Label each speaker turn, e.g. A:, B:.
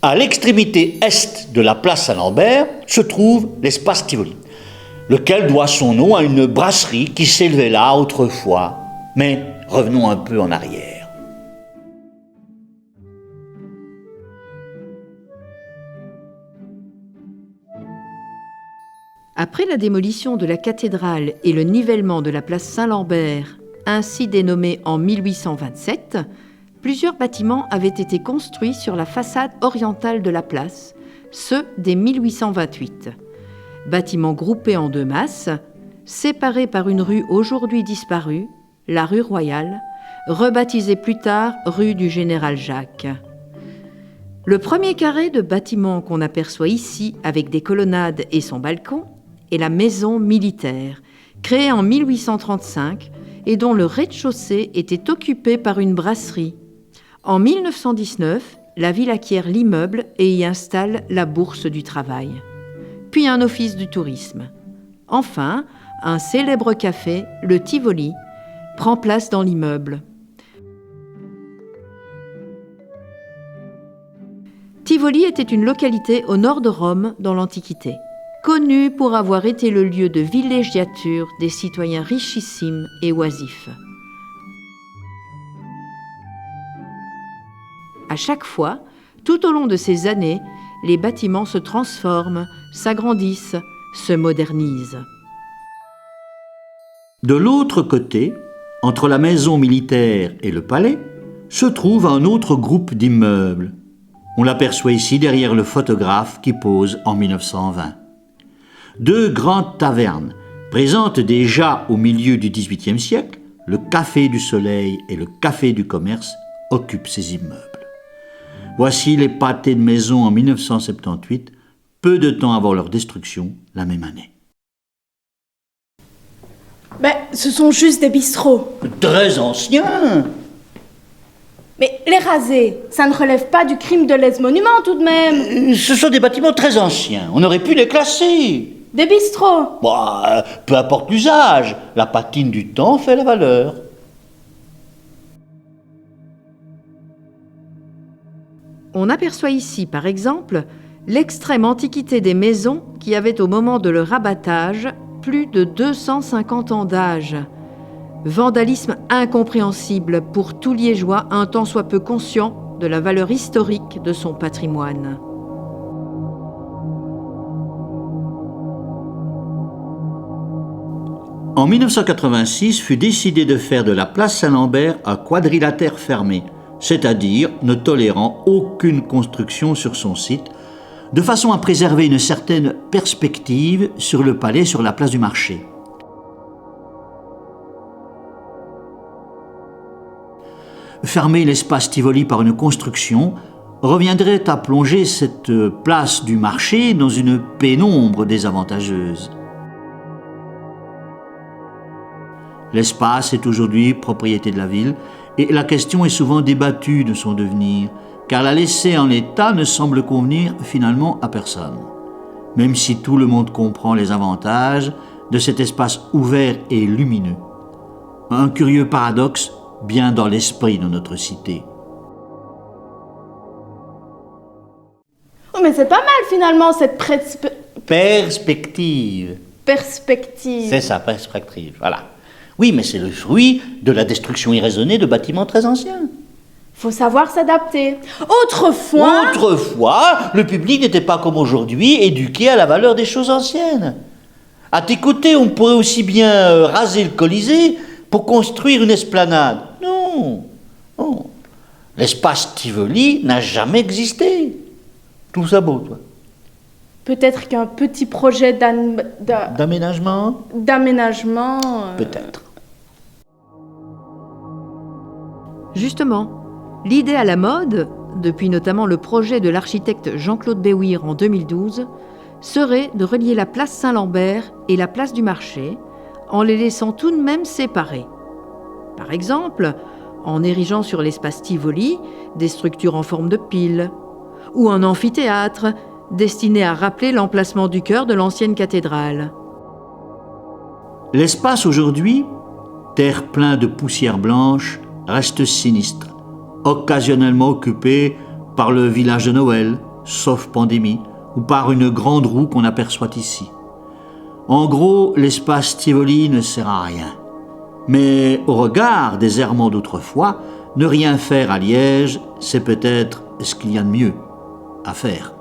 A: À l'extrémité est de la place Saint-Lambert se trouve l'espace Tivoli, lequel doit son nom à une brasserie qui s'élevait là autrefois. Mais revenons un peu en arrière.
B: Après la démolition de la cathédrale et le nivellement de la place Saint-Lambert, ainsi dénommée en 1827, plusieurs bâtiments avaient été construits sur la façade orientale de la place, ceux dès 1828. Bâtiments groupés en deux masses, séparés par une rue aujourd'hui disparue, la rue Royale, rebaptisée plus tard rue du Général Jacques. Le premier carré de bâtiment qu'on aperçoit ici avec des colonnades et son balcon est la maison militaire, créée en 1835 et dont le rez-de-chaussée était occupé par une brasserie. En 1919, la ville acquiert l'immeuble et y installe la Bourse du Travail, puis un office du tourisme. Enfin, un célèbre café, le Tivoli, prend place dans l'immeuble. Tivoli était une localité au nord de Rome dans l'Antiquité, connue pour avoir été le lieu de villégiature des citoyens richissimes et oisifs. À chaque fois, tout au long de ces années, les bâtiments se transforment, s'agrandissent, se modernisent.
A: De l'autre côté, entre la maison militaire et le palais, se trouve un autre groupe d'immeubles. On l'aperçoit ici derrière le photographe qui pose en 1920. Deux grandes tavernes, présentes déjà au milieu du XVIIIe siècle, le Café du Soleil et le Café du Commerce, occupent ces immeubles. Voici les pâtés de maison en 1978, peu de temps avant leur destruction, la même année.
C: Ben, ce sont juste des bistrots.
A: Très anciens.
C: Mais les raser, ça ne relève pas du crime de lèse-monument tout de même.
A: Ce sont des bâtiments très anciens, on aurait pu les classer.
C: Des bistrots.
A: Peu importe l'usage, la patine du temps fait la valeur.
B: On aperçoit ici, par exemple, l'extrême antiquité des maisons qui avaient au moment de leur abattage plus de 250 ans d'âge. Vandalisme incompréhensible pour tout Liégeois un tant soit peu conscient de la valeur historique de son patrimoine.
A: En 1986 fut décidé de faire de la place Saint-Lambert un quadrilatère fermé, c'est-à-dire ne tolérant aucune construction sur son site, de façon à préserver une certaine perspective sur le palais sur la place du marché. Fermer l'espace Tivoli par une construction reviendrait à plonger cette place du marché dans une pénombre désavantageuse. L'espace est aujourd'hui propriété de la ville et la question est souvent débattue de son devenir, car la laisser en l'état ne semble convenir finalement à personne. Même si tout le monde comprend les avantages de cet espace ouvert et lumineux. Un curieux paradoxe bien dans l'esprit de notre cité.
C: Oh, mais c'est pas mal finalement cette
A: Perspective.
C: perspective.
A: C'est ça, perspective, voilà. Oui, mais c'est le fruit de la destruction irraisonnée de bâtiments très anciens.
C: Faut savoir s'adapter. Autrefois,
A: le public n'était pas comme aujourd'hui, éduqué à la valeur des choses anciennes. À tes côtés, on pourrait aussi bien raser le Colisée pour construire une esplanade. Non. L'espace Tivoli n'a jamais existé. Tout ça beau, toi.
C: peut-être qu'un petit projet
A: D'aménagement
C: d'aménagement...
A: Peut-être.
B: Justement, l'idée à la mode, depuis notamment le projet de l'architecte Jean-Claude Béouir en 2012, serait de relier la place Saint-Lambert et la place du marché, en les laissant tout de même séparés. Par exemple, en érigeant sur l'espace Tivoli des structures en forme de pile, ou un amphithéâtre destiné à rappeler l'emplacement du chœur de l'ancienne cathédrale.
A: L'espace aujourd'hui, terre plein de poussière blanche, reste sinistre, occasionnellement occupé par le village de Noël, sauf pandémie, ou par une grande roue qu'on aperçoit ici. En gros, l'espace Tivoli ne sert à rien. Mais au regard des errements d'autrefois, ne rien faire à Liège, c'est peut-être ce qu'il y a de mieux à faire.